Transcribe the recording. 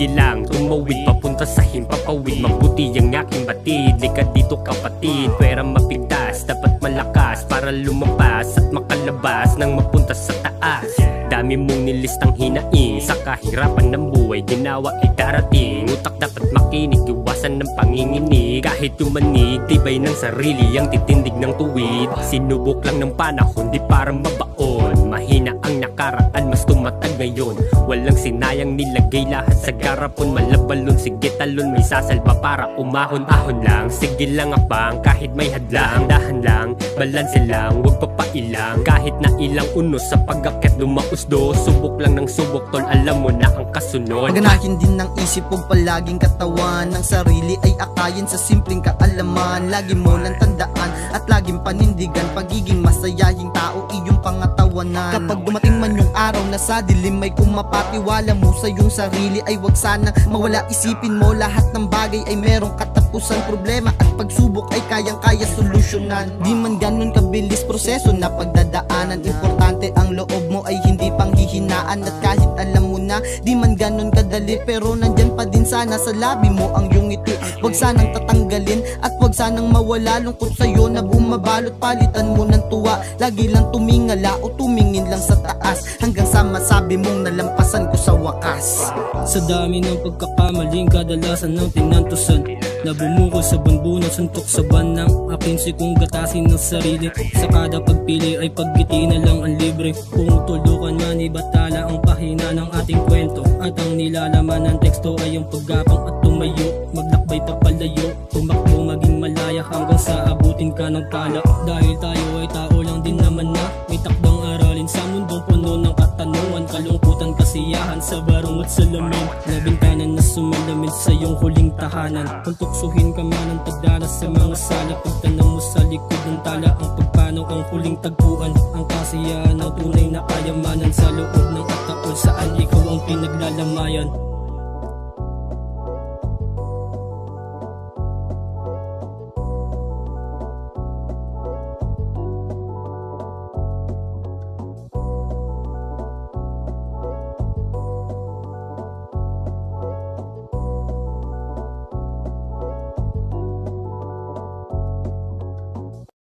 sige lang, tumawid papunta sa himpapawid. Mabuti ang aking batid, lika dito kapatid. Pwera mapigtas, dapat malakas para lumabas at makalabas nang mapunta sa taas. Dami mong nilistang hinaing, sa kahirapan ng buhay ginawa ay darating. Utak dapat makinig, iwasan ng panginginig. Kahit tumanig, tibay ng sarili ang titindig ng tuwid. Sinubok lang ng panahon, di para mabaon. Mahina ang nakaraan, mas tumatag ngayon. Walang sinayang, nilagay lahat sa garapon. Malabalon, sige talon, may sasalba para umahon-ahon lang. Sige lang abang, kahit may hadlang. Dahan lang, balanse lang, huwag papailang. Kahit na ilang unos sa pag-akyat lumausdo. Subok lang ng subok tol, alam mo na ang kasunod. Paganahin din ng isip, huwag palaging katawan. Ang sarili ay akayin sa simpleng kaalaman. Lagi mo lang tandaan at laging panindigan. Pagiging masayahing tao, iyong pangatawanan. Kapag dumating man yung araw na sa dilim may kumapatiwala mo sa iyong sarili, ay wag sanang mawala. Isipin mo lahat ng bagay ay merong katapusan. Problema at pagsubok ay kayang-kaya solusyonan. Di man ganun kabilis proseso na pagdadaanan. Importante ang loob mo ay hindi panghihinaan. At kahit alam mo na di man ganun kadali, pero nandyan pa din sana sa labi mo ang iyong ngiti. Wag sanang tatanggalin at wag sanang mawala. Lungkot sa'yo na bumabalot, palitan mo ng tuwa. Lagi lang tumingala o tumingin lang sa taas, hanggang sa masabi mong nalampasan ko sa wakas. Sa dami ng pagkakamaling kadalasan ng tinantusan, na bumukol sa bunbunan, suntok sa ban ng aking sikong gatasin ng sarili. Sa kada pagpili ay paggiti na lang ang libre. Kung tulukan man ibatala ang pahina ng ating kwento, at ang nilalaman ng teksto ay ang paggapang at tumayo. Maglakbay papalayo, tumakbo maging malaya, hanggang sa abutin ka ng tala. Dahil tayo ay tao lang din naman na may takdang aralin sa mundong puno ng katanungan. Kalungkutan, kasiyahan, sa barong at salamin, na bintanan na sumalamin sa iyong huling tahanan. Kung tuksuhin ka man ang tagdanas sa mga sala, pagtanong mo sa likod ng tala ang pagpanaw ang huling tagpuan. Ang kasiyahan ang tunay na kayamanan sa loob ng ataol, saan ikaw ang pinaglalamayan.